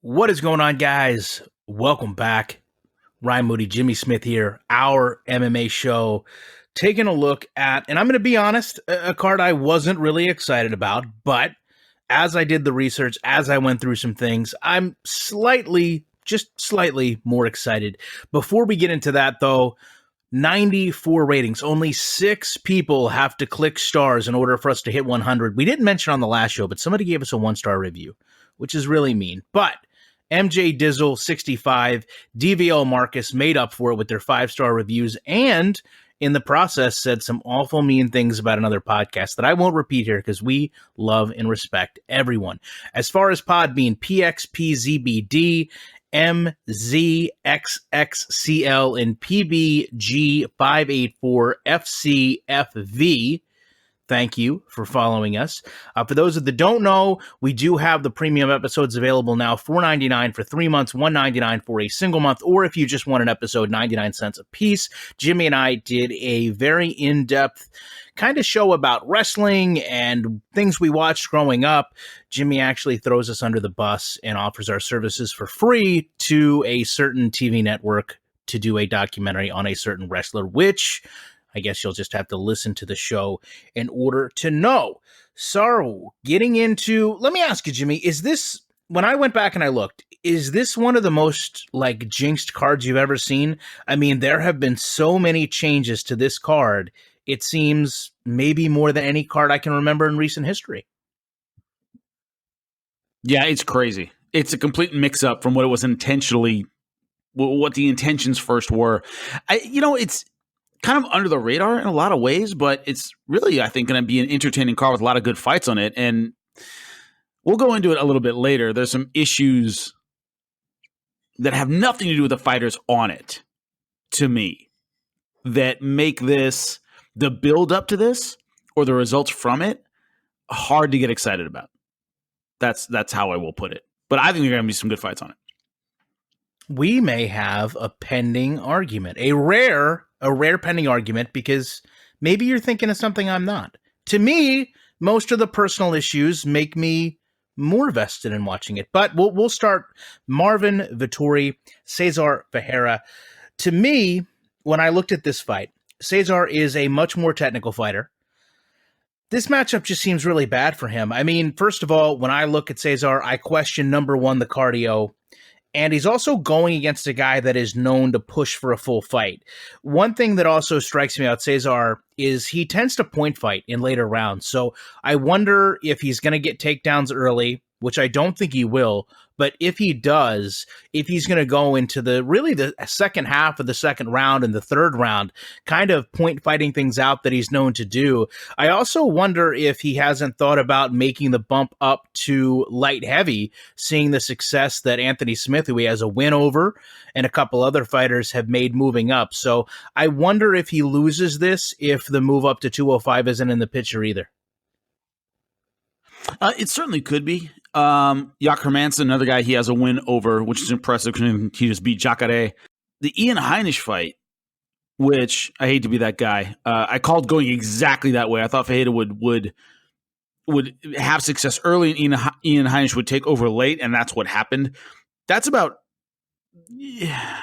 What is going on, guys? Welcome back. Ryan Moody, Jimmy Smith here, our MMA show, taking a look at, and I'm going to be honest, a card I wasn't really excited about, but as I did the research, as I went through some things, I'm just slightly more excited. Before we get into that, though, 94 ratings. Only 6 people have to click stars in order for us to hit 100. We didn't mention on the last show, but somebody gave us a 1-star review, which is really mean. But MJ Dizzle 65, DVL Marcus made up for it with their 5-star reviews, and in the process said some awful mean things about another podcast that I won't repeat here because we love and respect everyone. As far as Podbean, PXPZBD, MZXXCL, and PBG584FCFV. Thank you for following us. For those that don't know, we do have the premium episodes available now, $4.99 for 3 months, $1.99 for a single month, or if you just want an episode, 99 cents a piece. Jimmy and I did a very in-depth kind of show about wrestling and things we watched growing up. Jimmy actually throws us under the bus and offers our services for free to a certain TV network to do a documentary on a certain wrestler, which I guess you'll just have to listen to the show in order to know. So, getting into, let me ask you, Jimmy, is this, when I went back and I looked, is this one of the most, jinxed cards you've ever seen? I mean, there have been so many changes to this card, it seems maybe more than any card I can remember in recent history. Yeah, it's crazy. It's a complete mix-up from what it was intentionally, what the intentions first were. It's kind of under the radar in a lot of ways, but it's really, I think, going to be an entertaining card with a lot of good fights on it. And we'll go into it a little bit later. There's some issues that have nothing to do with the fighters on it, to me, that make this, the build up to this, or the results from it, hard to get excited about. That's how I will put it. But I think there are going to be some good fights on it. We may have a pending argument, a rare pending argument, because maybe you're thinking of something I'm not. To me, most of the personal issues make me more vested in watching it. But we'll start. Marvin Vettori, Cesar Ferreira. To me, when I looked at this fight, Cesar is a much more technical fighter. This matchup just seems really bad for him. I mean, first of all, when I look at Cesar, I question, number one, the cardio. And he's also going against a guy that is known to push for a full fight. One thing that also strikes me about Cesar is he tends to point fight in later rounds. So I wonder if he's going to get takedowns early, which I don't think he will. But if he does, if he's going to go into the second half of the second round and the third round, kind of point fighting things out that he's known to do. I also wonder if he hasn't thought about making the bump up to light heavy, seeing the success that Anthony Smith, who he has a win over, and a couple other fighters have made moving up. So I wonder if he loses this, if the move up to 205 isn't in the picture either. It certainly could be. Jaak Hermansson, another guy he has a win over, which is impressive because he just beat Jacare. The Ian Heinisch fight, which I hate to be that guy, I called going exactly that way. I thought Fajeda would have success early and Ian Heinisch would take over late, and that's what happened. That's about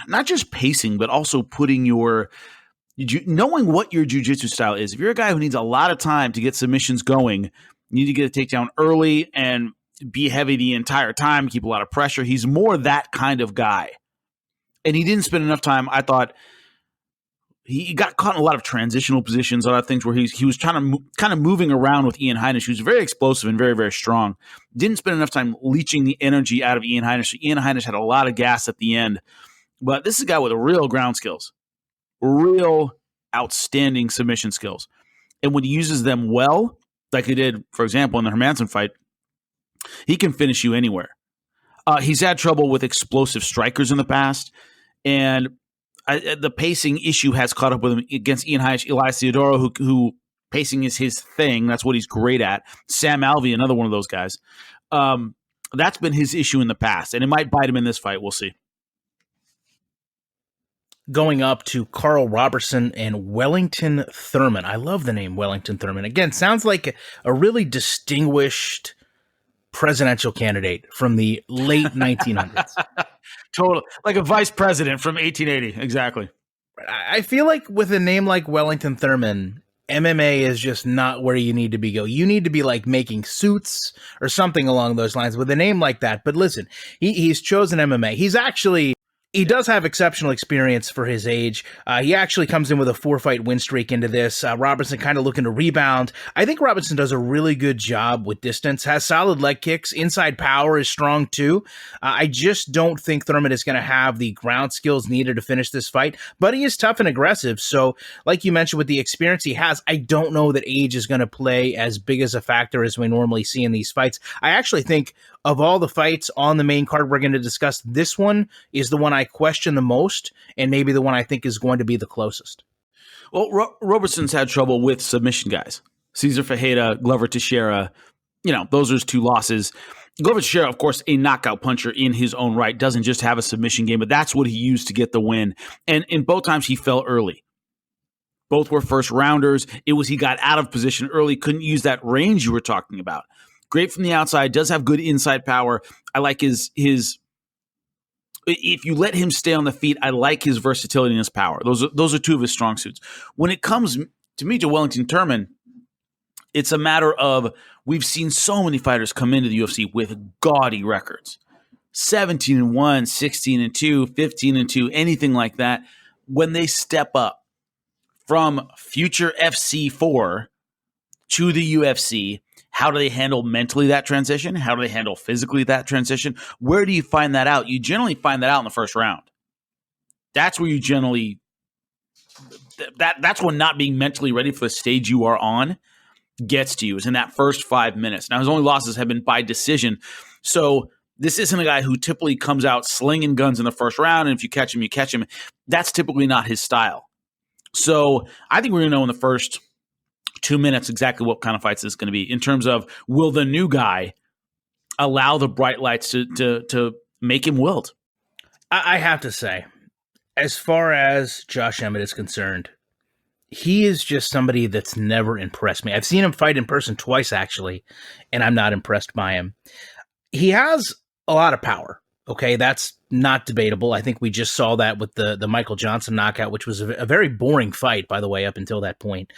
not just pacing, but also putting knowing what your jiu-jitsu style is. If you're a guy who needs a lot of time to get submissions going, you need to get a takedown early and be heavy the entire time, keep a lot of pressure. He's more that kind of guy. And he didn't spend enough time. I thought he got caught in a lot of transitional positions, a lot of things where he was trying to kind of moving around with Ian Heinisch, who's very explosive and very, very strong. Didn't spend enough time leeching the energy out of Ian Heinisch. Ian Heinisch had a lot of gas at the end. But this is a guy with real ground skills, real outstanding submission skills. And when he uses them well, like he did, for example, in the Hermansson fight, he can finish you anywhere. He's had trouble with explosive strikers in the past, and the pacing issue has caught up with him against Ian Heinisch. Elias Theodoro, who pacing is his thing. That's what he's great at. Sam Alvey, another one of those guys. That's been his issue in the past, and it might bite him in this fight. We'll see. Going up to Carl Robertson and Wellington Thurman. I love the name Wellington Thurman. Again, sounds like a really distinguished presidential candidate from the late 1900s. Total, like a vice president from 1880. Exactly. I feel like with a name like Wellington Thurman, MMA is just not where you need to be. You need to be like making suits or something along those lines with a name like that. But listen, he's chosen MMA. He does have exceptional experience for his age. He actually comes in with a 4-fight win streak into this. Robertson kind of looking to rebound. I think Robertson does a really good job with distance, has solid leg kicks. Inside power is strong too. I just don't think Thurman is going to have the ground skills needed to finish this fight, but he is tough and aggressive. So like you mentioned, with the experience he has, I don't know that age is going to play as big as a factor as we normally see in these fights. I actually think of all the fights on the main card we're going to discuss, this one is the one I question the most, and maybe the one I think is going to be the closest. Well, Robertson's had trouble with submission guys. Cesar Fajeda, Glover Teixeira, those are his 2 losses. Glover Teixeira, of course, a knockout puncher in his own right, doesn't just have a submission game, but that's what he used to get the win. And in both times, he fell early. Both were first rounders. He got out of position early, couldn't use that range you were talking about. Great from the outside, does have good inside power. I like his if you let him stay on the feet, I like his versatility and his power. Those are 2 of his strong suits. When it comes to me, to Wellington Thurman, it's a matter of, we've seen so many fighters come into the UFC with gaudy records. 17-1, 16-2, 15-2, anything like that. When they step up from future FC4 to the UFC, how do they handle mentally that transition? How do they handle physically that transition? Where do you find that out? You generally find that out in the first round. That's where you generally that's when not being mentally ready for the stage you are on gets to you, is in that first 5 minutes. Now, his only losses have been by decision. So this isn't a guy who typically comes out slinging guns in the first round, and if you catch him, you catch him. That's typically not his style. So I think we're going to know in the first 2 minutes exactly what kind of fights this is going to be, in terms of, will the new guy allow the bright lights to make him wilt? I have to say, as far as Josh Emmett is concerned, he is just somebody that's never impressed me. I've seen him fight in person twice, actually, and I'm not impressed by him. He has a lot of power. Okay, that's not debatable. I think we just saw that with the Michael Johnson knockout, which was a very boring fight, by the way, up until that point.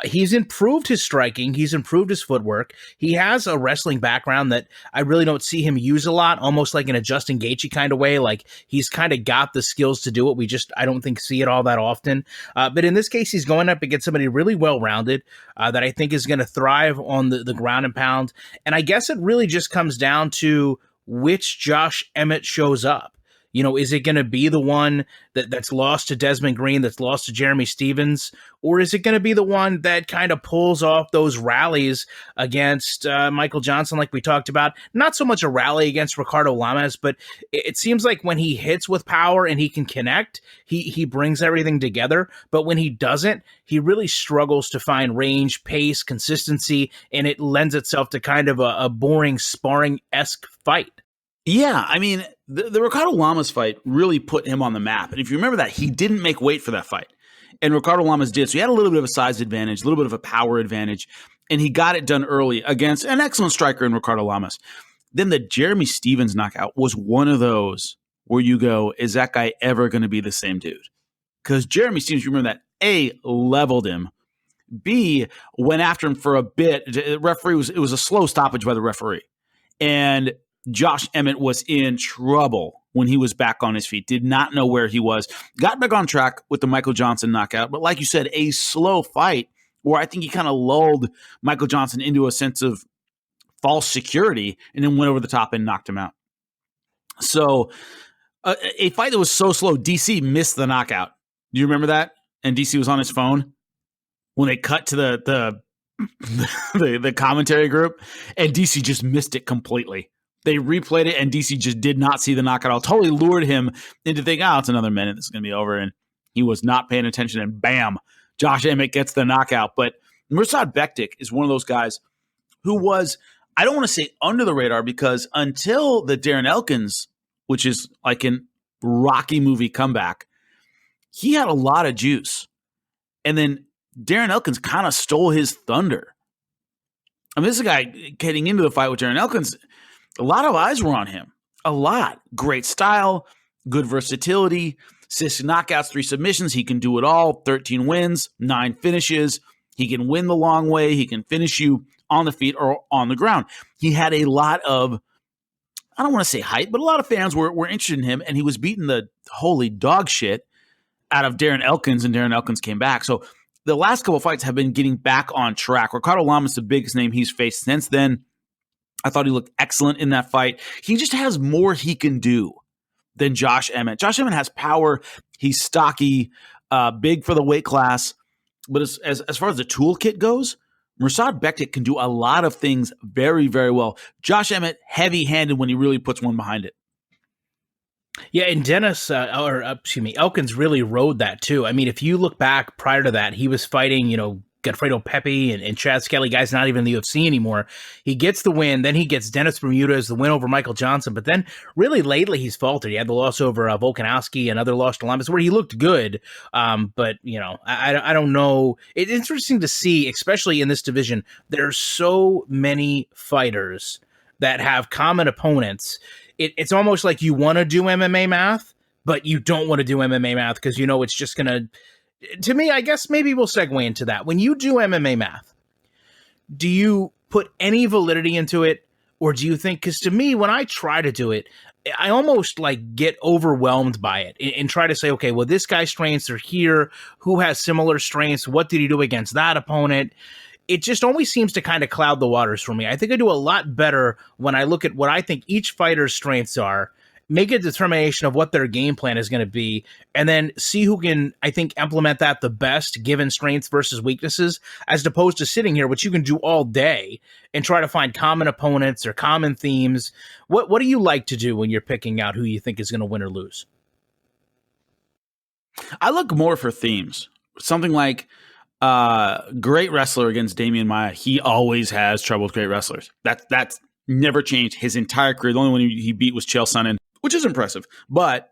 He's improved his striking. He's improved his footwork. He has a wrestling background that I really don't see him use a lot, almost like in a Justin Gaethje kind of way. Like, he's kind of got the skills to do it. I don't think, see it all that often. But in this case, he's going up against somebody really well-rounded that I think is going to thrive on the ground and pound. And I guess it really just comes down to which Josh Emmett shows up. Is it going to be the one that's lost to Desmond Green, that's lost to Jeremy Stevens, or is it going to be the one that kind of pulls off those rallies against Michael Johnson, like we talked about? Not so much a rally against Ricardo Lamas, but it seems like when he hits with power and he can connect, he brings everything together. But when he doesn't, he really struggles to find range, pace, consistency, and it lends itself to kind of a boring sparring-esque fight. Yeah, I mean, the Ricardo Lamas fight really put him on the map. And if you remember that, he didn't make weight for that fight. And Ricardo Lamas did. So he had a little bit of a size advantage, a little bit of a power advantage. And he got it done early against an excellent striker in Ricardo Lamas. Then the Jeremy Stevens knockout was one of those where you go, is that guy ever going to be the same dude? Because Jeremy Stevens, you remember that, A, leveled him. B, went after him for a bit. The referee it was a slow stoppage by the referee. And Josh Emmett was in trouble when he was back on his feet, did not know where he was, got back on track with the Michael Johnson knockout. But like you said, a slow fight where I think he kind of lulled Michael Johnson into a sense of false security and then went over the top and knocked him out. So a fight that was so slow, DC missed the knockout. Do you remember that? And DC was on his phone when they cut to the commentary group, and DC just missed it completely. They replayed it, and DC just did not see the knockout. It totally lured him into thinking, it's another minute. This is going to be over. And he was not paying attention, and bam, Josh Emmett gets the knockout. But Mirsad Bektic is one of those guys who was, I don't want to say under the radar, because until the Darren Elkins, which is like an Rocky movie comeback, he had a lot of juice. And then Darren Elkins kind of stole his thunder. I mean, this is a guy getting into the fight with Darren Elkins. A lot of eyes were on him. A lot. Great style, good versatility, 6 knockouts, 3 submissions. He can do it all. 13 wins, 9 finishes. He can win the long way. He can finish you on the feet or on the ground. He had a lot of, I don't want to say hype, but a lot of fans were interested in him, and he was beating the holy dog shit out of Darren Elkins, and Darren Elkins came back. So the last couple of fights have been getting back on track. Ricardo Lamas, the biggest name he's faced since then. I thought he looked excellent in that fight. He just has more he can do than Josh Emmett. Josh Emmett has power. He's stocky, big for the weight class. But as far as the toolkit goes, Mirsad Bektic can do a lot of things very, very well. Josh Emmett, heavy-handed when he really puts one behind it. Yeah, and Elkins really rode that too. I mean, if you look back prior to that, he was fighting, Godfredo Pepe and Chad Skelly, guys not even in the UFC anymore. He gets the win, then he gets Dennis Bermudez, the win over Michael Johnson, but then really lately he's faltered. He had the loss over Volkanovski, another loss to Lamas, where he looked good, but, I don't know. It's interesting to see, especially in this division, there's so many fighters that have common opponents. It's almost like you want to do MMA math, but you don't want to do MMA math because it's just going to me, I guess maybe we'll segue into that. When you do MMA math, do you put any validity into it, or do you think, because to me, when I try to do it, I almost get overwhelmed by it and try to say, okay, well, this guy's strengths are here. Who has similar strengths? What did he do against that opponent? It just always seems to kind of cloud the waters for me. I think I do a lot better when I look at what I think each fighter's strengths are, make a determination of what their game plan is going to be, and then see who can, I think, implement that the best given strengths versus weaknesses, as opposed to sitting here, which you can do all day, and try to find common opponents or common themes. What do you like to do when you're picking out who you think is going to win or lose? I look more for themes. Something like great wrestler against Damian Maia. He always has trouble with great wrestlers. That's never changed his entire career. The only one he beat was Chael Sonnen, which is impressive. But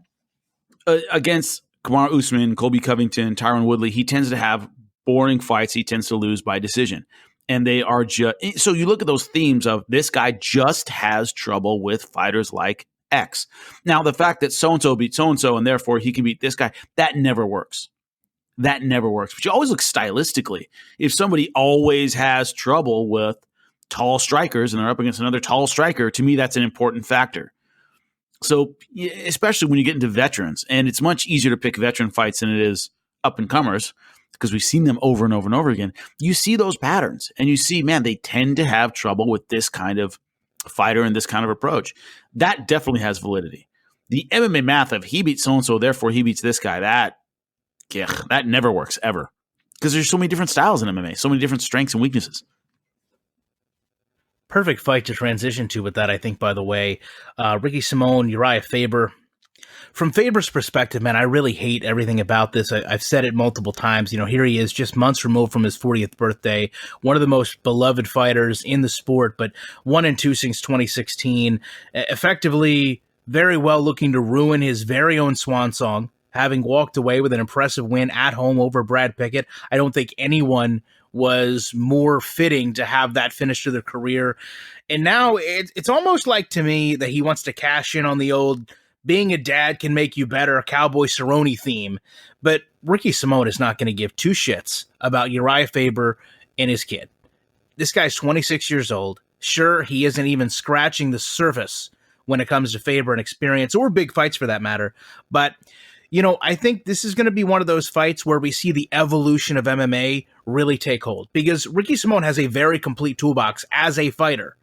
against Kamaru Usman, Colby Covington, Tyron Woodley, he tends to have boring fights. He tends to lose by decision. And they are just – so you look at those themes of this guy just has trouble with fighters like X. Now, the fact that so-and-so beat so-and-so and therefore he can beat this guy, that never works. That never works. But you always look stylistically. If somebody always has trouble with tall strikers and they're up against another tall striker, to me, that's an important factor. So especially when you get into veterans, and it's much easier to pick veteran fights than it is up-and-comers because we've seen them over and over and over again. You see those patterns, and you see, man, they tend to have trouble with this kind of fighter and this kind of approach. That definitely has validity. The MMA math of he beats so-and-so, therefore he beats this guy, that never works, ever. Because there's so many different styles in MMA, so many different strengths and weaknesses. Perfect fight to transition to with that, I think, by the way. Ricky Simon, Uriah Faber. From Faber's perspective, man, I really hate everything about this. I've said it multiple times. Here he is just months removed from his 40th birthday, one of the most beloved fighters in the sport, but 1-2 since 2016. Effectively, very well looking to ruin his very own swan song, having walked away with an impressive win at home over Brad Pickett. I don't think anyone was more fitting to have that finish to their career. And now it's almost like, to me, that he wants to cash in on the old being a dad can make you better Cowboy Cerrone theme. But Ricky Simon is not going to give two shits about Uriah Faber and his kid. This guy's 26 years old. Sure, he isn't even scratching the surface when it comes to Faber and experience, or big fights for that matter. But I think this is going to be one of those fights where we see the evolution of MMA really take hold, because Ricky Simon has a very complete toolbox as a fighter.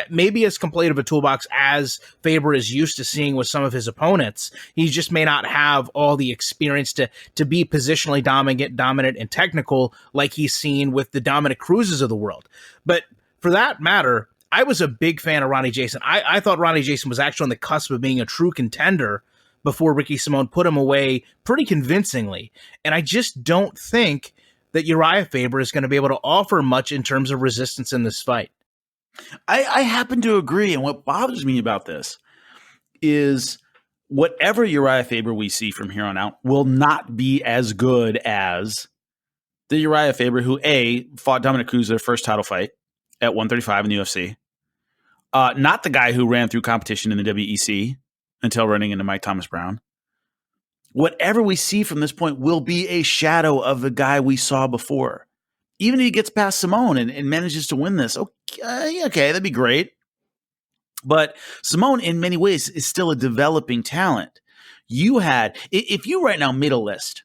Maybe as complete of a toolbox as Faber is used to seeing with some of his opponents. He just may not have all the experience to be positionally dominant and technical like he's seen with the Dominic Cruzes of the world. But for that matter, I was a big fan of Ronnie Jason. I thought Ronnie Jason was actually on the cusp of being a true contender before Ricky Simon put him away pretty convincingly. And I just don't think that Uriah Faber is going to be able to offer much in terms of resistance in this fight. I happen to agree. And what bothers me about this is whatever Uriah Faber we see from here on out will not be as good as the Uriah Faber who, A, fought Dominic Cruz their first title fight at 135 in the UFC. Not the guy who ran through competition in the WEC until running into Mike Thomas Brown. Whatever we see from this point will be a shadow of the guy we saw before. Even if he gets past Simone and manages to win this, okay, that'd be great. But Simone, in many ways, is still a developing talent. If you right now made a list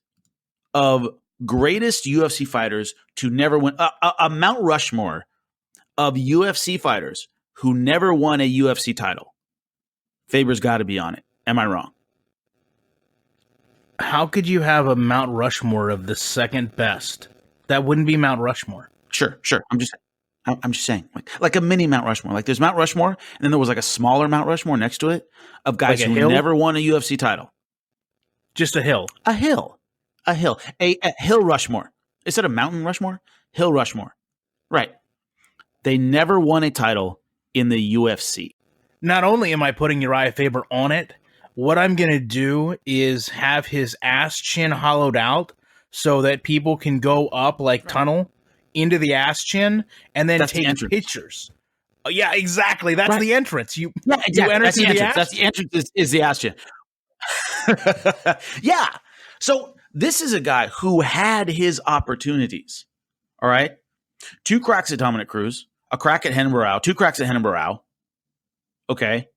of greatest UFC fighters to never win, a Mount Rushmore of UFC fighters who never won a UFC title, Faber's got to be on it. Am I wrong? How could you have a Mount Rushmore of the second best? That wouldn't be Mount Rushmore. Sure. I'm just saying, like a mini Mount Rushmore. Like there's Mount Rushmore, and then there was like a smaller Mount Rushmore next to it of guys Like a who hill? never won a UFC title. Just a hill. A hill, a hill Rushmore. Instead of Mountain Rushmore, Hill Rushmore. Right. They never won a title in the UFC. Not only am I putting Uriah Faber on it, what I'm going to do is have his ass chin hollowed out so that people can go up like tunnel into the ass chin and then take pictures. Oh, yeah, exactly. That's the entrance. You enter That's through the the entrance. ass. That's the entrance is the ass chin. Yeah. So this is a guy who had his opportunities. All right. 2 cracks at Dominic Cruz, a crack at Renan Barão, 2 cracks at Renan Barão. Okay.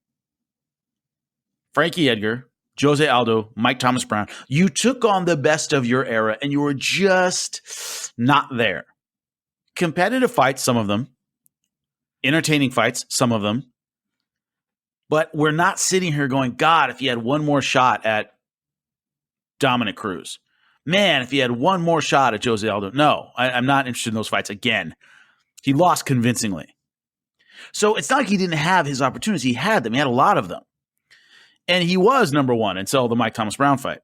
Frankie Edgar, Jose Aldo, Mike Thomas Brown. You took on the best of your era and you were just not there. Competitive fights, some of them. Entertaining fights, some of them. But we're not sitting here going, God, if he had one more shot at Dominic Cruz. Man, if he had one more shot at Jose Aldo. No, I'm not interested in those fights again. He lost convincingly. So it's not like he didn't have his opportunities. He had them. He had a lot of them. And he was number one until the Mike Thomas Brown fight.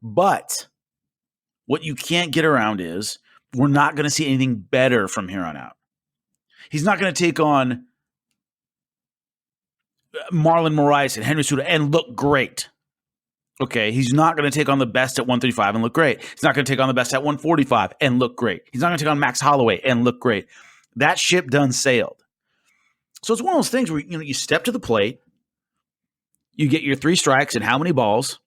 But what you can't get around is we're not going to see anything better from here on out. He's not going to take on Marlon Moraes and Henry Cejudo and look great. Okay, he's not going to take on the best at 135 and look great. He's not going to take on the best at 145 and look great. He's not going to take on Max Holloway and look great. That ship done sailed. So it's one of those things where you step to the plate, you get your 3 strikes and how many balls,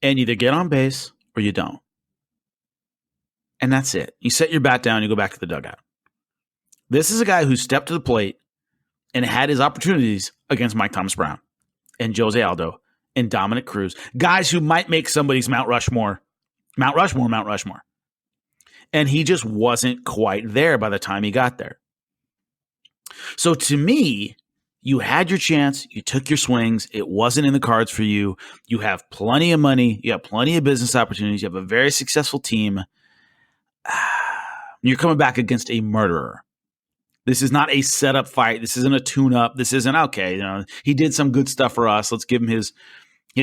and either get on base or you don't. And that's it. You set your bat down, you go back to the dugout. This is a guy who stepped to the plate and had his opportunities against Mike Thomas Brown and Jose Aldo and Dominic Cruz, guys who might make somebody's Mount Rushmore. And he just wasn't quite there by the time he got there. So to me, you had your chance. You took your swings. It wasn't in the cards for you. You have plenty of money. You have plenty of business opportunities. You have a very successful team. You're coming back against a murderer. This is not a setup fight. This isn't a tune-up. This isn't, okay, he did some good stuff for us. Let's give him his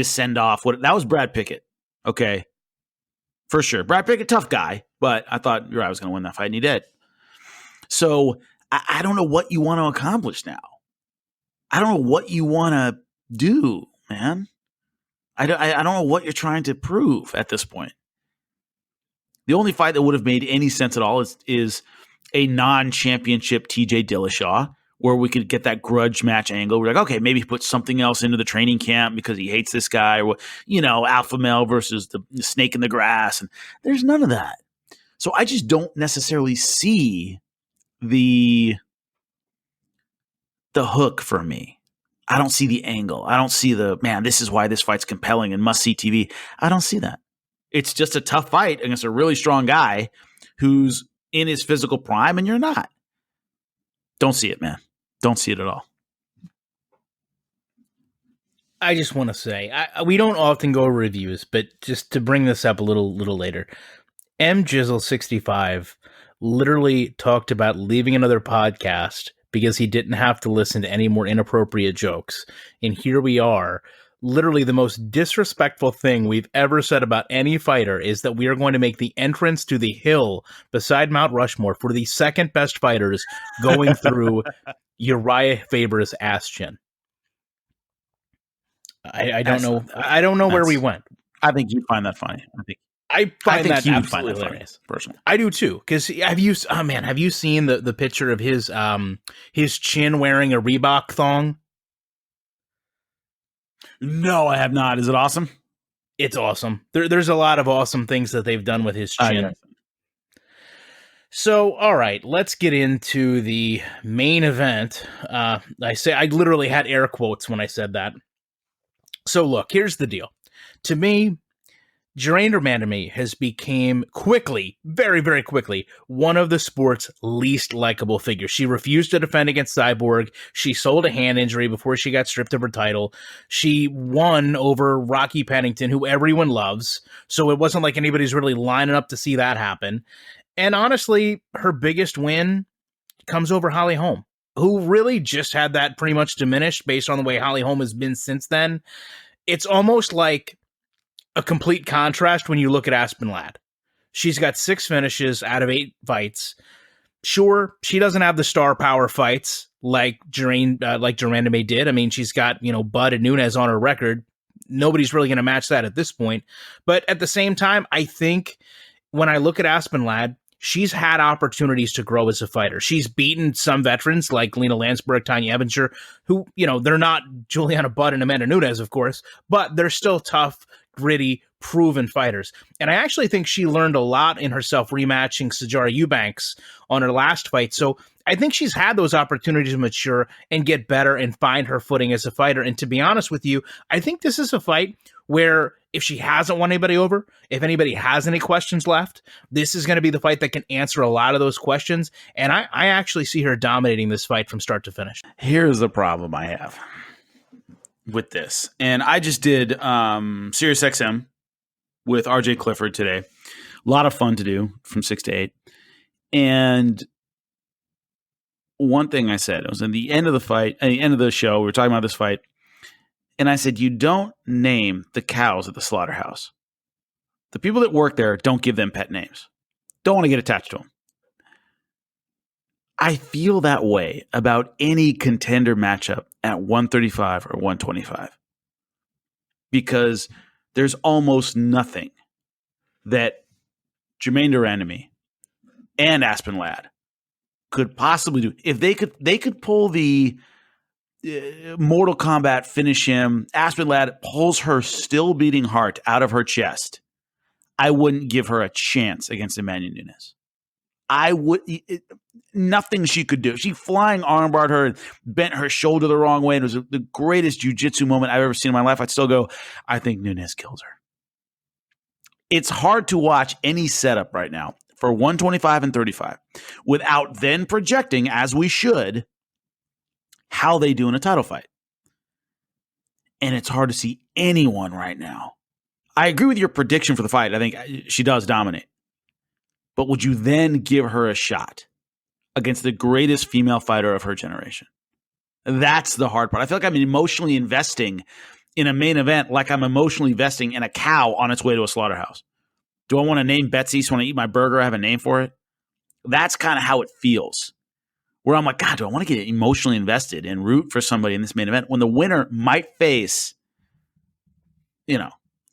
send-off. That was Brad Pickett, okay? For sure. Brad Pickett, tough guy, but I thought Uriah was going to win that fight, and he did. So I don't know what you want to accomplish now. I don't know what you want to do, man. I don't know what you're trying to prove at this point. The only fight that would have made any sense at all is a non-championship TJ Dillashaw, where we could get that grudge match angle. We're like, okay, maybe put something else into the training camp because he hates this guy, or alpha male versus the snake in the grass, and there's none of that. So I just don't necessarily see the hook for me. I don't see the angle. I don't see this is why this fight's compelling and must-see TV. I don't see that. It's just a tough fight against a really strong guy who's in his physical prime, and you're not. Don't see it, man. Don't see it at all. I just want to say, we don't often go reviews, but just to bring this up a little later, MJizzle65 literally talked about leaving another podcast because he didn't have to listen to any more inappropriate jokes. And here we are. Literally the most disrespectful thing we've ever said about any fighter is that we are going to make the entrance to the hill beside Mount Rushmore for the second best fighters going through Uriah Faber's ass chin. I don't know. I don't know where we went. I think you find that funny. I find that absolutely hilarious. Personally, I do too. Because have you seen the picture of his chin wearing a Reebok thong? No, I have not. Is it awesome? It's awesome. There's a lot of awesome things that they've done with his chin. Yeah. So, all right, let's get into the main event. I literally had air quotes when I said that. So, look, here's the deal. To me, Randamie has become quickly, very, very quickly, one of the sport's least likable figures. She refused to defend against Cyborg. She sold a hand injury before she got stripped of her title. She won over Rocky Pennington, who everyone loves. So it wasn't like anybody's really lining up to see that happen. And honestly, her biggest win comes over Holly Holm, who really just had that pretty much diminished based on the way Holly Holm has been since then. It's almost like a complete contrast when you look at Aspen Ladd. She's got 6 finishes out of 8 fights. Sure, she doesn't have the star power fights like Randamie did. I mean, she's got, Bud and Nunes on her record. Nobody's really going to match that at this point. But at the same time, I think when I look at Aspen Ladd, she's had opportunities to grow as a fighter. She's beaten some veterans like Lena Landsberg, Tanya Evinger, who, they're not Juliana Budd and Amanda Nunes, of course, but they're still tough, gritty, proven fighters. And I actually think she learned a lot in herself rematching Sijara Eubanks on her last fight. So I think she's had those opportunities to mature and get better and find her footing as a fighter. And to be honest with you, I think this is a fight where if she hasn't won anybody over, if anybody has any questions left, this is going to be the fight that can answer a lot of those questions. And I actually see her dominating this fight from start to finish. Here's the problem I have with this. And I just did SiriusXM with RJ Clifford today. A lot of fun to do from 6 to 8. And one thing I said, it was at the end of the fight, at the end of the show, we were talking about this fight. And I said, you don't name the cows at the slaughterhouse. The people that work there, don't give them pet names. Don't want to get attached to them. I feel that way about any contender matchup at 135 or 125. Because there's almost nothing that Jermaine Randamie and Aspen Ladd could possibly do. If they could pull the Mortal Kombat finish him, Aspen Ladd pulls her still beating heart out of her chest, I wouldn't give her a chance against Amanda Nunes. Nothing she could do. She flying armbarred her and bent her shoulder the wrong way. It was the greatest jiu-jitsu moment I've ever seen in my life. I'd still go, I think Nunes kills her. It's hard to watch any setup right now for 125 and 35 without then projecting, as we should, how they do in a title fight. And it's hard to see anyone right now. I agree with your prediction for the fight. I think she does dominate. But would you then give her a shot against the greatest female fighter of her generation? That's the hard part. I feel like I'm emotionally investing in a main event like I'm emotionally investing in a cow on its way to a slaughterhouse. Do I want to name Betsy so when I eat my burger, I have a name for it? That's kind of how it feels. Where I'm like, God, do I want to get emotionally invested and root for somebody in this main event when the winner might face,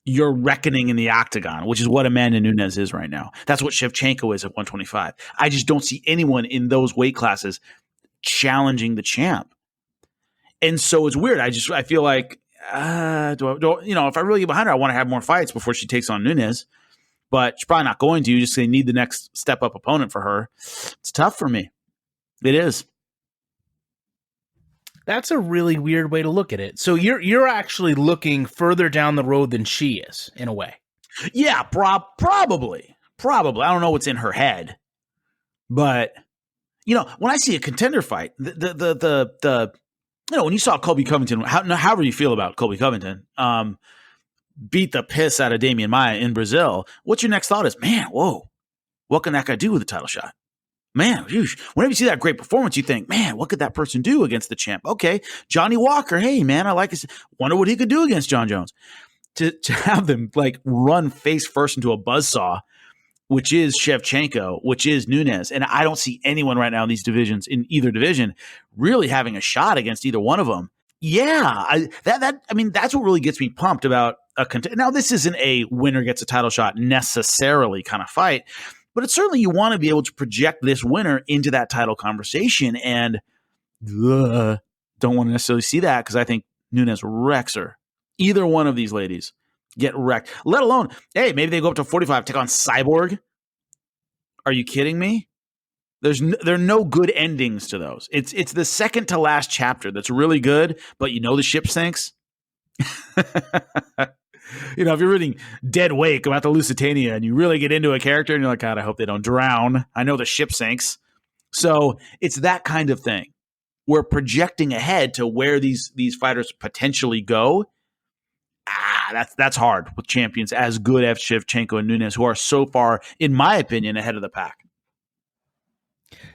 your reckoning in the octagon, which is what Amanda Nunes is right now. That's what Shevchenko is at 125. I just don't see anyone in those weight classes challenging the champ. And so it's weird. I feel like, if I really get behind her, I want to have more fights before she takes on Nunes. But she's probably not going to. Just they need the next step up opponent for her. It's tough for me. It is. That's a really weird way to look at it. So you're actually looking further down the road than she is, in a way. Yeah, probably. I don't know what's in her head, but when I see a contender fight, the when you saw Colby Covington, however you feel about Colby Covington, beat the piss out of Damian Maia in Brazil. What's your next thought? Is man, whoa, what can that guy do with a title shot? Man, whenever you see that great performance, you think, man, what could that person do against the champ? Okay, Johnny Walker, hey, man, I like this. Wonder what he could do against John Jones. To have them run face first into a buzzsaw, which is Shevchenko, which is Nunes, and I don't see anyone right now in these divisions, in either division, really having a shot against either one of them. Yeah, that's what really gets me pumped about Now, this isn't a winner gets a title shot necessarily kind of fight, but it's certainly you want to be able to project this winner into that title conversation, and don't want to necessarily see that because I think Nunes wrecks her. Either one of these ladies get wrecked, let alone, hey, maybe they go up to 45, take on Cyborg. Are you kidding me? There are no good endings to those. It's the second to last chapter that's really good, but the ship sinks. If you're reading Dead Wake about the Lusitania and you really get into a character and you're like, God, I hope they don't drown. I know the ship sinks. So it's that kind of thing. We're projecting ahead to where these fighters potentially go. That's hard with champions as good as Shevchenko and Nunes, who are so far, in my opinion, ahead of the pack.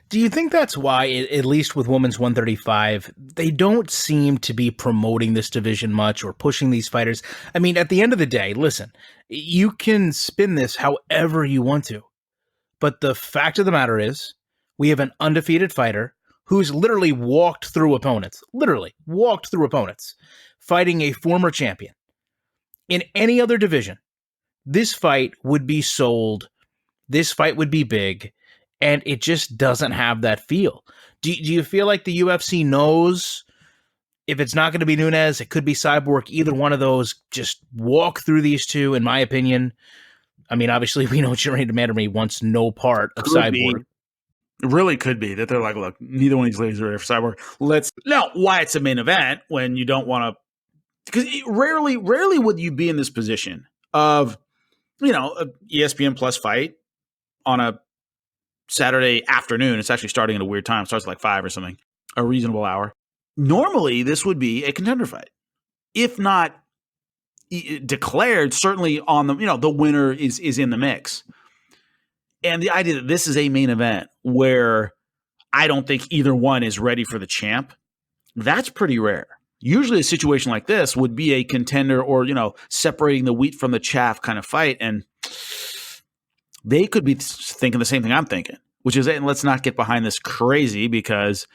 Do you think that's why, at least with women's 135, they don't seem to be promoting this division much or pushing these fighters? I mean, at the end of the day, listen, you can spin this however you want to, but the fact of the matter is we have an undefeated fighter who's literally walked through opponents, fighting a former champion. In any other division, this fight would be sold, this fight would be big, and it just doesn't have that feel. Do you feel like the UFC knows if it's not going to be Nunes, it could be Cyborg, either one of those, just walk through these two, in my opinion? I mean, obviously, we know Randamie wants no part of Cyborg. It really could be that they're like, look, neither one of these ladies are ready for Cyborg. Now, why it's a main event when you don't want to, because rarely would you be in this position of, a ESPN Plus fight on a Saturday afternoon. It's actually starting at a weird time. It starts at like 5 or something, a reasonable hour. Normally, this would be a contender fight. If not declared, certainly on the winner is in the mix. And the idea that this is a main event where I don't think either one is ready for the champ, that's pretty rare. Usually a situation like this would be a contender or, separating the wheat from the chaff kind of fight. And they could be thinking the same thing I'm thinking, which is, hey, let's not get behind this crazy because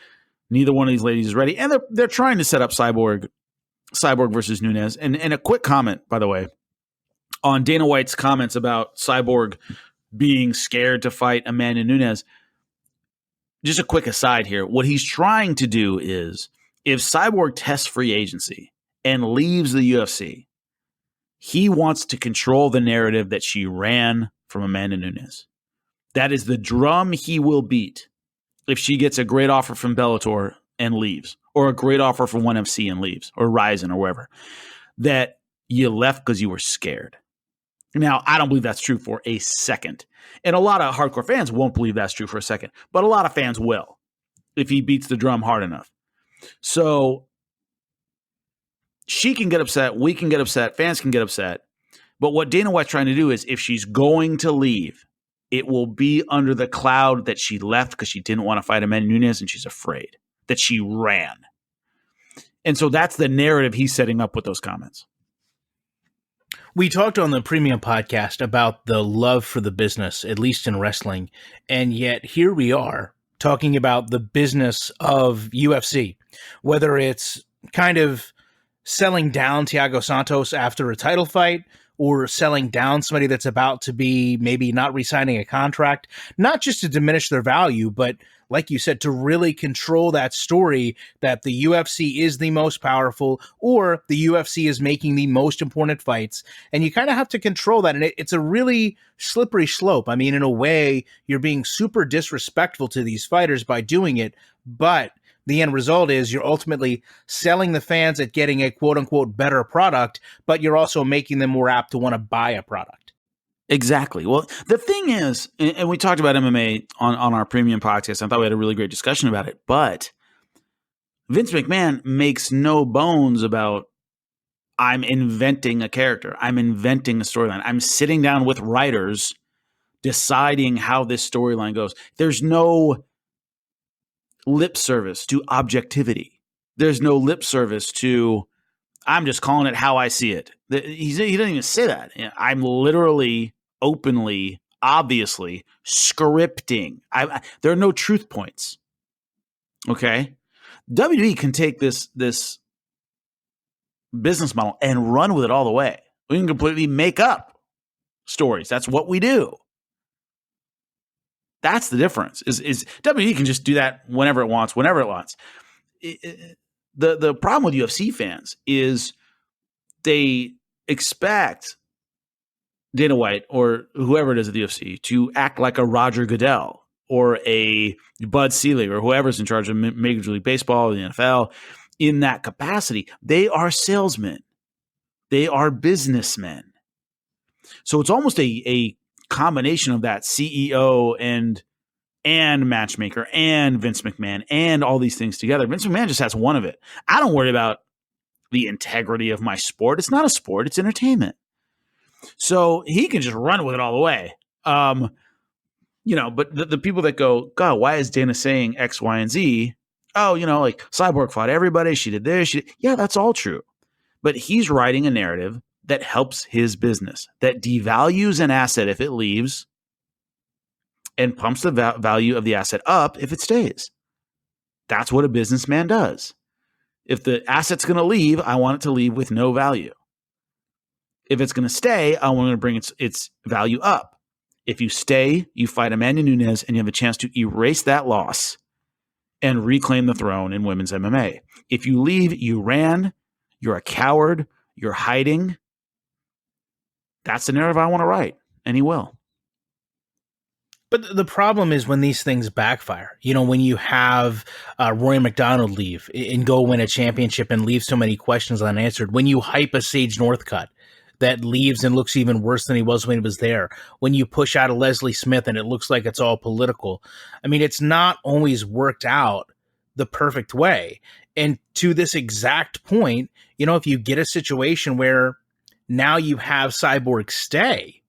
neither one of these ladies is ready. And they're trying to set up Cyborg versus Nunes. And a quick comment, by the way, on Dana White's comments about Cyborg being scared to fight Amanda Nunes. Just a quick aside here. What he's trying to do is, if Cyborg tests free agency and leaves the UFC, he wants to control the narrative that she ran from Amanda Nunes. That is the drum he will beat if she gets a great offer from Bellator and leaves, or a great offer from ONE FC and leaves, or Ryzen or wherever, that you left because you were scared. Now, I don't believe that's true for a second. And a lot of hardcore fans won't believe that's true for a second, but a lot of fans will if he beats the drum hard enough. So she can get upset, we can get upset, fans can get upset. But what Dana White's trying to do is, if she's going to leave, it will be under the cloud that she left because she didn't want to fight Amanda Nunes and she's afraid that she ran. And so that's the narrative he's setting up with those comments. We talked on the Premium podcast about the love for the business, at least in wrestling. And yet here we are talking about the business of UFC, whether it's kind of selling down Thiago Santos after a title fight, or selling down somebody that's about to be maybe not re-signing a contract, not just to diminish their value, but like you said, to really control that story that the UFC is the most powerful, or the UFC is making the most important fights. And you kind of have to control that. And it's a really slippery slope. I mean, in a way, you're being super disrespectful to these fighters by doing it, but the end result is you're ultimately selling the fans at getting a quote-unquote better product, but you're also making them more apt to want to buy a product. Exactly. Well, the thing is, and we talked about MMA on our Premium podcast, I thought we had a really great discussion about it, but Vince McMahon makes no bones about, I'm inventing a character. I'm inventing a storyline. I'm sitting down with writers deciding how this storyline goes. There's no lip service to objectivity. There's no lip service to, I'm just calling it how I see it. He doesn't even say that. I'm literally, openly, obviously scripting. There are no truth points. Okay? WWE can take this business model and run with it all the way. We can completely make up stories. That's what we do. That's the difference. Is WWE can just do that whenever it wants, whenever it wants. The problem with UFC fans is they expect Dana White or whoever it is at the UFC to act like a Roger Goodell or a Bud Selig or whoever's in charge of Major League Baseball or the NFL in that capacity. They are salesmen. They are businessmen. So it's almost a combination of that CEO and matchmaker and Vince McMahon and all these things together. Vince McMahon just has one of it. I don't worry about the integrity of my sport. It's not a sport. It's entertainment. So he can just run with it all the way. But the people that go, God, why is Dana saying X, Y, and Z? Oh, like Cyborg fought everybody. She did this. Yeah, that's all true. But he's writing a narrative that helps his business, that devalues an asset if it leaves and pumps the value of the asset up if it stays. That's what a businessman does. If the asset's going to leave, I want it to leave with no value. If it's going to stay, I want to bring its value up. If you stay, you fight Amanda Nunes and you have a chance to erase that loss and reclaim the throne in women's MMA. If you leave, you ran, you're a coward, you're hiding. That's the narrative I want to write, and he will. But the problem is when these things backfire. When you have Roy McDonald leave and go win a championship and leave so many questions unanswered. When you hype a Sage Northcutt that leaves and looks even worse than he was when he was there. When you push out a Leslie Smith and it looks like it's all political. I mean, it's not always worked out the perfect way. And to this exact point, if you get a situation where now you have Cyborg stay,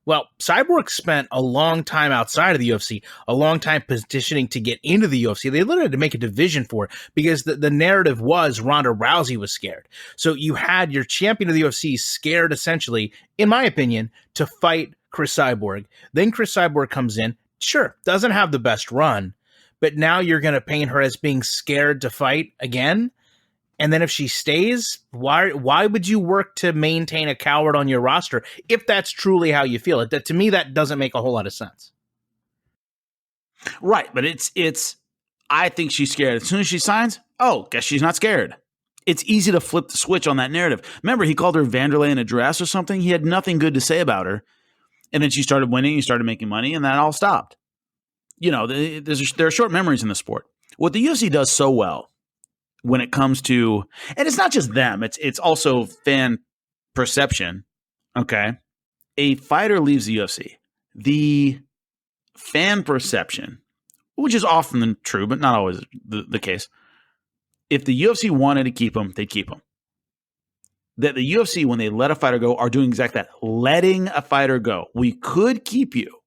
well, Cyborg spent a long time outside of the UFC, a long time petitioning to get into the UFC. They literally had to make a division for it because the narrative was Ronda Rousey was scared. So you had your champion of the UFC scared, essentially, in my opinion, to fight Chris Cyborg. Then Chris Cyborg comes in, sure, doesn't have the best run, but now you're going to paint her as being scared to fight again? And then if she stays, why would you work to maintain a coward on your roster if that's truly how you feel? To me, that doesn't make a whole lot of sense. Right, but it's. I think she's scared. As soon as she signs, guess she's not scared. It's easy to flip the switch on that narrative. Remember, he called her Vanderlei in a dress or something? He had nothing good to say about her. And then she started winning, he started making money, and that all stopped. There are short memories in the sport. What the UFC does so well when it comes to, and it's not just them, it's also fan perception, okay? A fighter leaves the UFC. The fan perception, which is often true, but not always the case, if the UFC wanted to keep him, they'd keep him. That the UFC, when they let a fighter go, are doing exactly that, letting a fighter go. We could keep you.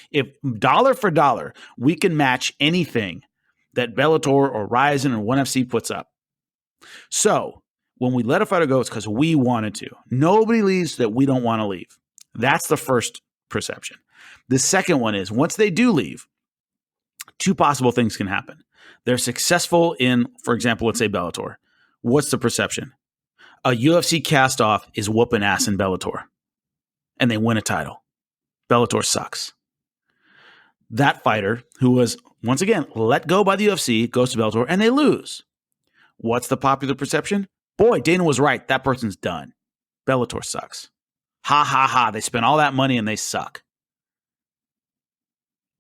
If dollar for dollar, we can match anything that Bellator or Ryzen or ONE FC puts up. So when we let a fighter go, it's because we wanted to. Nobody leaves that we don't want to leave. That's the first perception. The second one is once they do leave, two possible things can happen. They're successful in, for example, let's say Bellator. What's the perception? A UFC cast-off is whooping ass in Bellator, and they win a title. Bellator sucks. That fighter who was, once again, let go by the UFC, goes to Bellator, and they lose. What's the popular perception? Boy, Dana was right. That person's done. Bellator sucks. Ha, ha, ha. They spent all that money and they suck.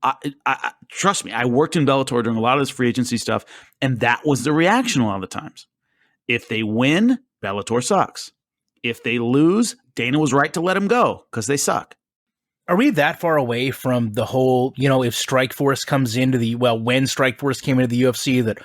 I trust me, I worked in Bellator during a lot of this free agency stuff, and that was the reaction a lot of the times. If they win, Bellator sucks. If they lose, Dana was right to let them go because they suck. Are we that far away from the whole, if Strikeforce comes into when Strikeforce came into the UFC, that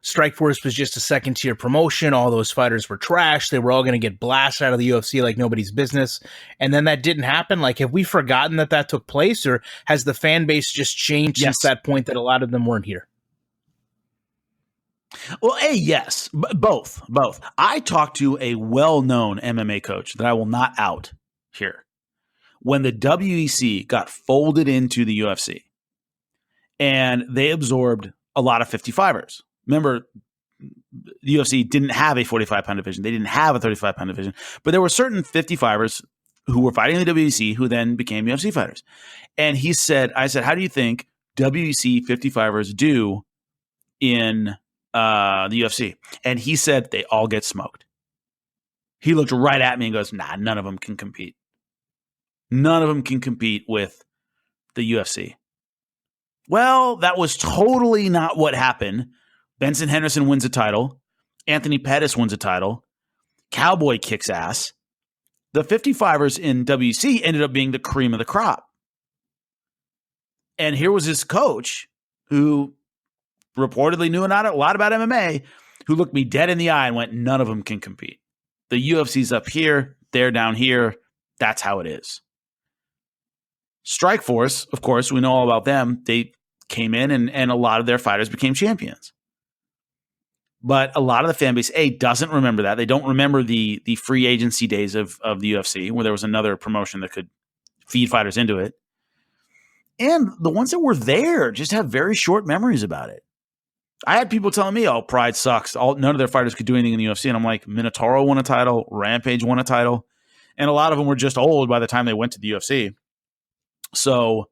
Strikeforce was just a second tier promotion. All those fighters were trash. They were all going to get blasted out of the UFC like nobody's business. And then that didn't happen. Like, have we forgotten that took place, or has the fan base just changed since that point that a lot of them weren't here? Well, yes, both. I talked to a well-known MMA coach that I will not out here. When the WEC got folded into the UFC and they absorbed a lot of 55ers. Remember, the UFC didn't have a 45-pound division. They didn't have a 35-pound division. But there were certain 55ers who were fighting in the WEC who then became UFC fighters. And I said, how do you think WEC 55ers do in the UFC? And he said they all get smoked. He looked right at me and goes, nah, none of them can compete. None of them can compete with the UFC. Well, that was totally not what happened. Benson Henderson wins a title. Anthony Pettis wins a title. Cowboy kicks ass. The 55ers in WC ended up being the cream of the crop. And here was his coach who reportedly knew a lot about MMA, who looked me dead in the eye and went, none of them can compete. The UFC's up here. They're down here. That's how it is. Strikeforce, of course, we know all about them. They came in and a lot of their fighters became champions. But a lot of the fan base, doesn't remember that. They don't remember the free agency days of the UFC, where there was another promotion that could feed fighters into it. And the ones that were there just have very short memories about it. I had people telling me, Pride sucks. None of their fighters could do anything in the UFC. And I'm like, Minotauro won a title. Rampage won a title. And a lot of them were just old by the time they went to the UFC. So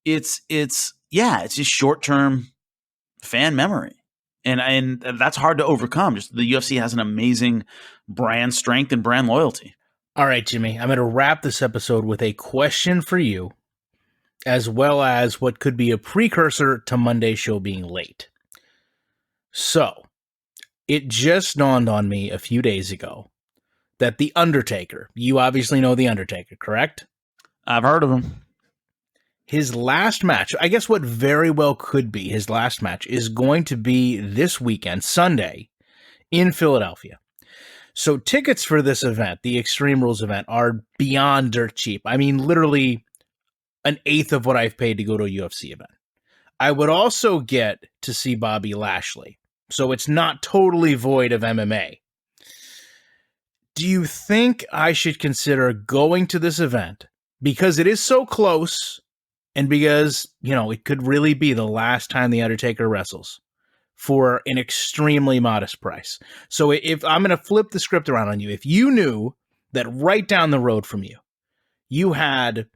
it's just short-term fan memory. And that's hard to overcome. Just the UFC has an amazing brand strength and brand loyalty. All right, Jimmy, I'm going to wrap this episode with a question for you, as well as what could be a precursor to Monday's show being late. So, it just dawned on me a few days ago that The Undertaker, you obviously know The Undertaker, correct? I've heard of him. His last match, I guess what very well could be his last match, is going to be this weekend, Sunday, in Philadelphia. So tickets for this event, the Extreme Rules event, are beyond dirt cheap. I mean, literally an eighth of what I've paid to go to a UFC event. I would also get to see Bobby Lashley, so it's not totally void of MMA. Do you think I should consider going to this event because it is so close and because, it could really be the last time The Undertaker wrestles for an extremely modest price? So if I'm going to flip the script around on you, if you knew that right down the road from you, you had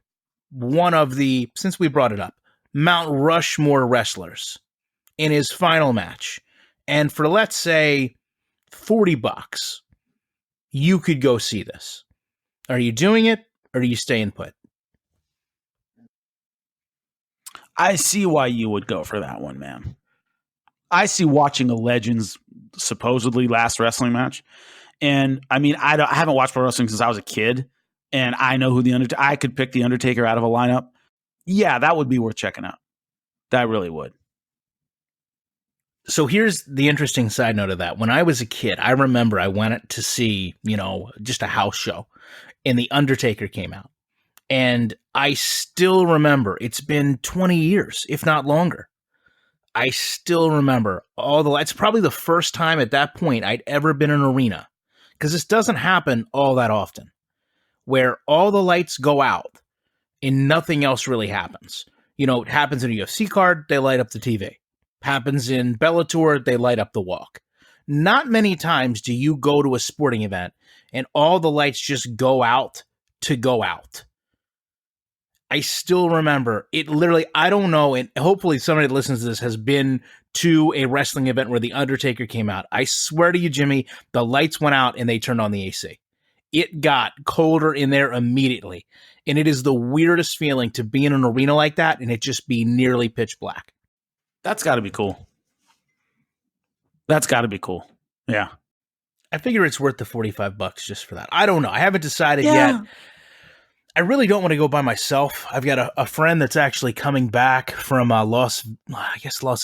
one of the, since we brought it up, Mount Rushmore wrestlers in his final match, and for, let's say, $40, you could go see this. Are you doing it, or are you staying put? I see why you would go for that one, man. I see watching a Legends supposedly last wrestling match. And I mean, I haven't watched pro wrestling since I was a kid, and I know who I could pick The Undertaker out of a lineup. Yeah, that would be worth checking out. That really would. So here's the interesting side note of that. When I was a kid, I remember I went to see, just a house show, and The Undertaker came out. And I still remember, it's been 20 years, if not longer. I still remember all the lights. Probably the first time at that point I'd ever been in an arena, because this doesn't happen all that often, where all the lights go out and nothing else really happens. It happens in a UFC card, they light up the TV. Happens in Bellator, they light up the walk. Not many times do you go to a sporting event and all the lights just go out to go out. I still remember it literally, I don't know, and hopefully somebody that listens to this has been to a wrestling event where The Undertaker came out. I swear to you, Jimmy, the lights went out and they turned on the AC. It got colder in there immediately. And it is the weirdest feeling to be in an arena like that and it just be nearly pitch black. That's got to be cool. That's got to be cool. Yeah. I figure it's worth the $45 just for that. I don't know. I haven't decided yet. I really don't want to go by myself. I've got a friend that's actually coming back from Los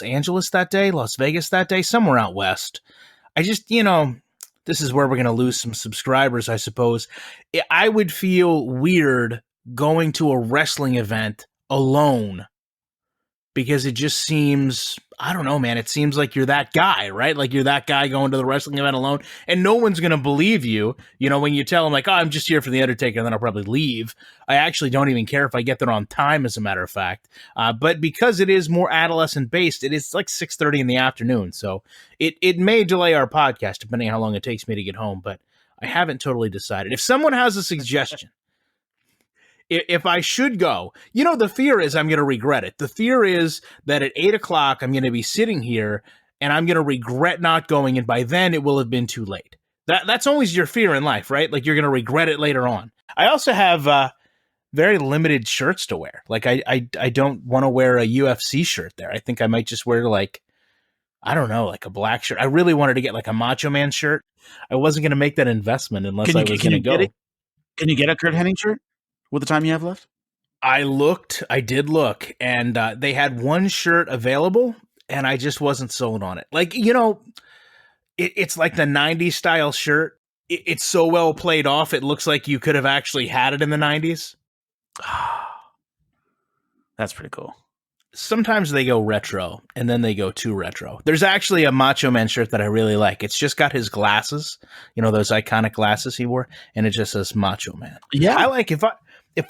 Angeles that day, Las Vegas that day, somewhere out west. I just, this is where we're going to lose some subscribers, I suppose. I would feel weird going to a wrestling event alone because it just seems, I don't know, man. It seems like you're that guy, right? Like you're that guy going to the wrestling event alone, and no one's going to believe you, when you tell them, like, oh, I'm just here for The Undertaker, and then I'll probably leave. I actually don't even care if I get there on time, as a matter of fact. But because it is more adolescent-based, it is like 6:30 in the afternoon, so it may delay our podcast, depending on how long it takes me to get home, but I haven't totally decided. If someone has a suggestion, if I should go, the fear is I'm going to regret it. The fear is that at 8 o'clock, I'm going to be sitting here and I'm going to regret not going. And by then it will have been too late. That's always your fear in life, right? Like you're going to regret it later on. I also have very limited shirts to wear. Like I don't want to wear a UFC shirt there. I think I might just wear like a black shirt. I really wanted to get like a Macho Man shirt. I wasn't going to make that investment unless I was going to go. Can you get a Kurt Hennig shirt with the time you have left? I did look, and they had one shirt available, and I just wasn't sold on it. Like, it's like the 90s style shirt. It's so well played off, it looks like you could have actually had it in the 90s. That's pretty cool. Sometimes they go retro, and then they go too retro. There's actually a Macho Man shirt that I really like. It's just got his glasses, those iconic glasses he wore, and it just says Macho Man. Yeah. I like if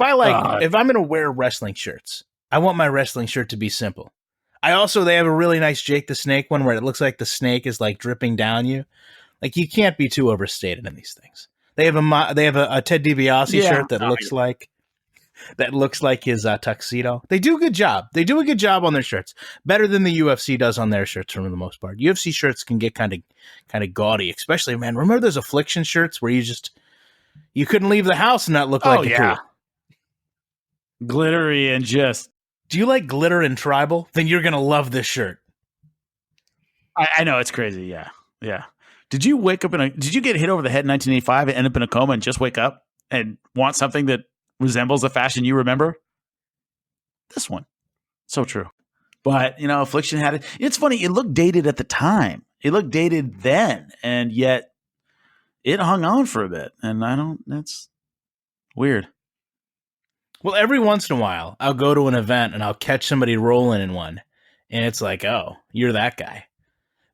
I'm going to wear wrestling shirts, I want my wrestling shirt to be simple. They have a really nice Jake the Snake one where it looks like the snake is like dripping down you. Like you can't be too overstated in these things. They have a Ted DiBiase shirt that looks like his tuxedo. They do a good job. They do a good job on their shirts. Better than the UFC does on their shirts for the most part. UFC shirts can get kind of gaudy, especially, man. Remember those Affliction shirts where you couldn't leave the house and not look like a tool? Glittery and just. Do you like glitter and tribal? Then you're going to love this shirt. I know, it's crazy. Yeah. Yeah. Did you did you get hit over the head in 1985 and end up in a coma and just wake up and want something that resembles the fashion you remember? This one. So true. But, Affliction had it. It's funny. It looked dated at the time. It looked dated then. And yet it hung on for a bit. And that's weird. Well, every once in a while, I'll go to an event and I'll catch somebody rolling in one. And it's like, oh, you're that guy.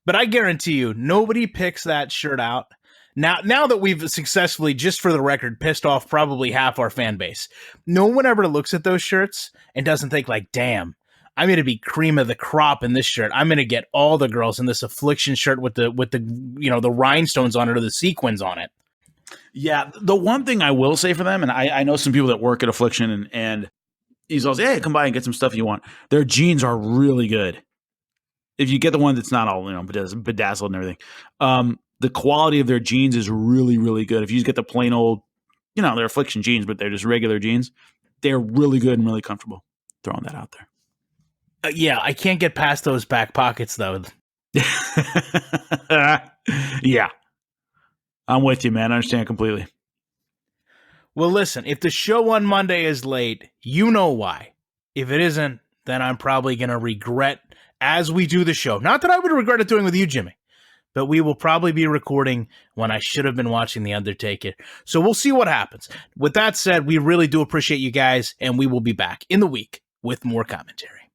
But I guarantee you, nobody picks that shirt out. Now that we've successfully, just for the record, pissed off probably half our fan base, no one ever looks at those shirts and doesn't think like, damn, I'm going to be cream of the crop in this shirt. I'm going to get all the girls in this Affliction shirt with the rhinestones on it or the sequins on it. Yeah, the one thing I will say for them, and I know some people that work at Affliction, and he's always, hey, come by and get some stuff you want. Their jeans are really good. If you get the one that's not all, bedazzled and everything, the quality of their jeans is really, really good. If you just get the plain old, they're Affliction jeans, but they're just regular jeans, they're really good and really comfortable. Throwing that out there. Yeah, I can't get past those back pockets, though. Yeah. I'm with you, man. I understand completely. Well, listen, if the show on Monday is late, you know why. If it isn't, then I'm probably going to regret as we do the show. Not that I would regret it doing with you, Jimmy, but we will probably be recording when I should have been watching The Undertaker. So we'll see what happens. With that said, we really do appreciate you guys, and we will be back in the week with more commentary.